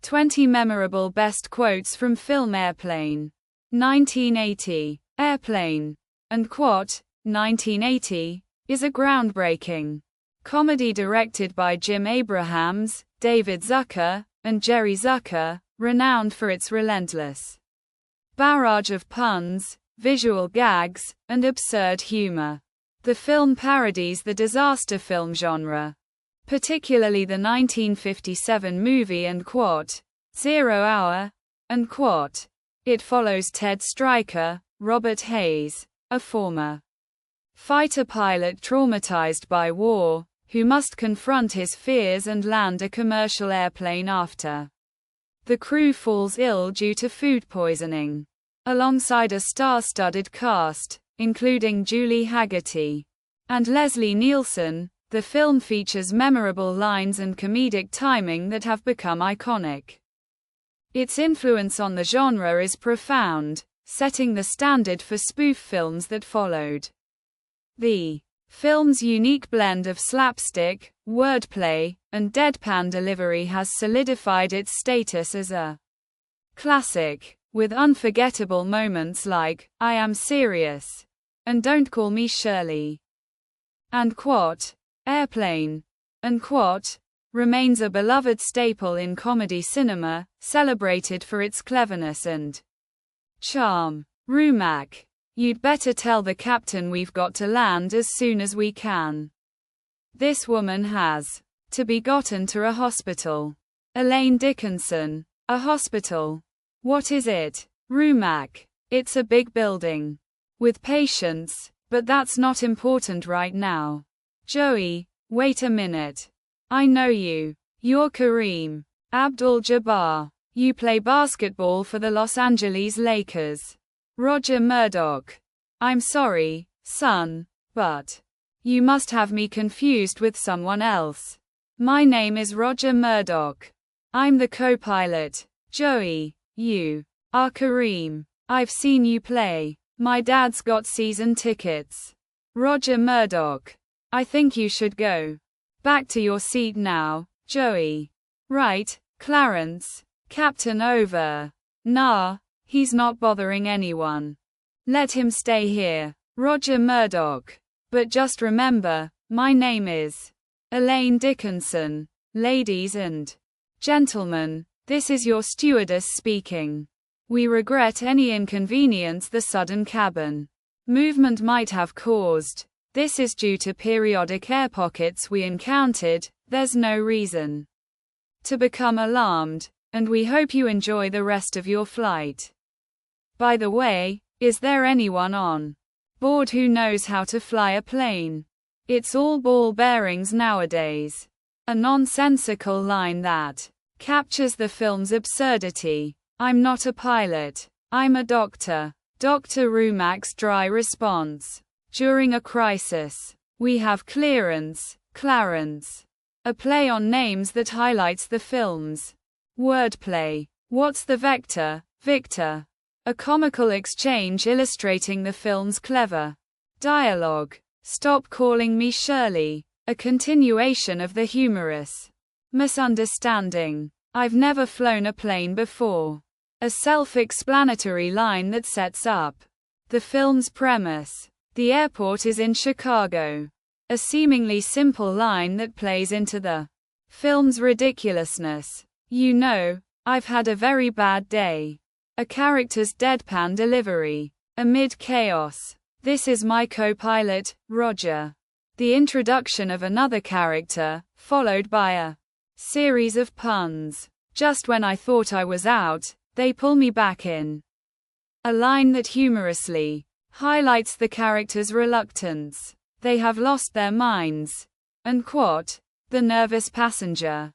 20 memorable best quotes from film Airplane. 1980. Airplane. And Quote, 1980, is a groundbreaking comedy directed by Jim Abrahams, David Zucker, and Jerry Zucker, renowned for its relentless barrage of puns, visual gags, and absurd humor. The film parodies the disaster film genre, particularly the 1957 movie and Quote, 0 Hour, and Quote. It follows Ted Stryker, Robert Hayes, a former fighter pilot traumatized by war, who must confront his fears and land a commercial airplane after the crew falls ill due to food poisoning. Alongside a star-studded cast, including Julie Haggerty and Leslie Nielsen, the film features memorable lines and comedic timing that have become iconic. Its influence on the genre is profound, setting the standard for spoof films that followed. The film's unique blend of slapstick, wordplay, and deadpan delivery has solidified its status as a classic, with unforgettable moments like, "I Am Serious," and "Don't Call Me Shirley." And Quote, Airplane. And Quote, remains a beloved staple in comedy cinema, celebrated for its cleverness and charm. Rumac. You'd better tell the captain we've got to land as soon as we can. This woman has to be gotten to a hospital. Elaine Dickinson. A hospital. What is it? Rumac. It's a big building with patients, but that's not important right now. Joey. Wait a minute. I know you. You're Kareem Abdul-Jabbar. You play basketball for the Los Angeles Lakers. Roger Murdoch. I'm sorry, son, but you must have me confused with someone else. My name is Roger Murdoch. I'm the co-pilot. Joey, you are Kareem. I've seen you play. My dad's got season tickets. Roger Murdoch. I think you should go back to your seat now, Joey. Right, Clarence. Captain over. Nah. He's not bothering anyone. Let him stay here. Roger Murdoch. But just remember, my name is Elaine Dickinson. Ladies and gentlemen, this is your stewardess speaking. We regret any inconvenience the sudden cabin movement might have caused. This is due to periodic air pockets we encountered. There's no reason to become alarmed, and we hope you enjoy the rest of your flight. By the way, is there anyone on board who knows how to fly a plane? It's all ball bearings nowadays. A nonsensical line that captures the film's absurdity. I'm not a pilot. I'm a doctor. Dr. Rumac's dry response. During a crisis, we have clearance, Clarence. A play on names that highlights the film's wordplay. What's the vector, Victor? A comical exchange illustrating the film's clever dialogue. Stop calling me Shirley. A continuation of the humorous misunderstanding. I've never flown a plane before. A self-explanatory line that sets up the film's premise. The airport is in Chicago. A seemingly simple line that plays into the film's ridiculousness. You know, I've had a very bad day. A character's deadpan delivery. Amid chaos. This is my co-pilot, Roger. The introduction of another character, followed by a series of puns. Just when I thought I was out, they pull me back in. A line that humorously highlights the character's reluctance. They have lost their minds. And Quote, the nervous passenger.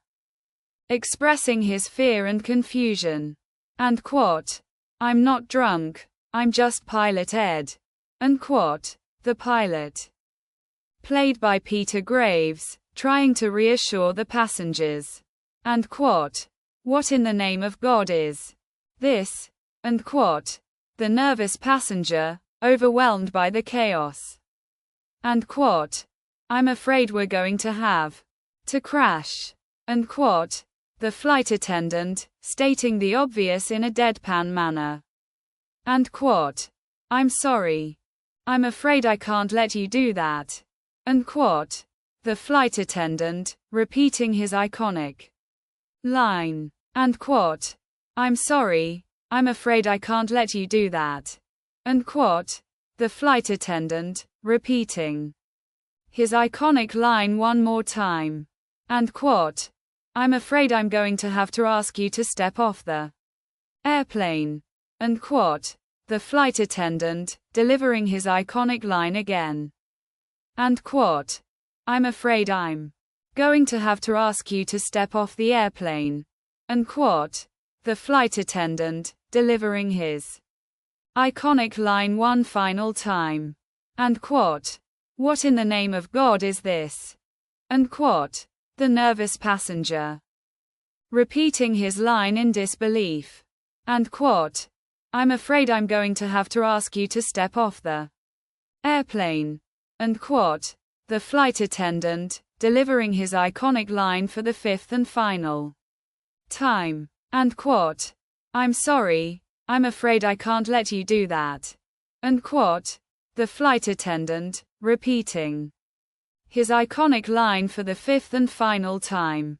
Expressing his fear and confusion. And Quote, I'm not drunk, I'm just Pilot Ed. And Quote, the pilot. Played by Peter Graves, trying to reassure the passengers. And Quote, what in the name of God is this? And Quote, the nervous passenger, overwhelmed by the chaos. And Quote, I'm afraid we're going to have to crash. And Quote, the flight attendant, stating the obvious in a deadpan manner. And quote, I'm sorry. I'm afraid I can't let you do that. And quote, the flight attendant, repeating his iconic line. And quote, I'm sorry, I'm afraid I can't let you do that. And quote, the flight attendant, repeating his iconic line one more time. And quote, I'm afraid I'm going to have to ask you to step off the airplane. And quote, the flight attendant, delivering his iconic line again. And quote, I'm afraid I'm going to have to ask you to step off the airplane. And quote, the flight attendant, delivering his iconic line one final time. And quote, what in the name of God is this? And quote, the nervous passenger, repeating his line in disbelief. And quote, I'm afraid I'm going to have to ask you to step off the airplane. And quote, the flight attendant, delivering his iconic line for the fifth and final time. And quote, I'm sorry, I'm afraid I can't let you do that. And quote, the flight attendant, repeating his iconic line for the fifth and final time.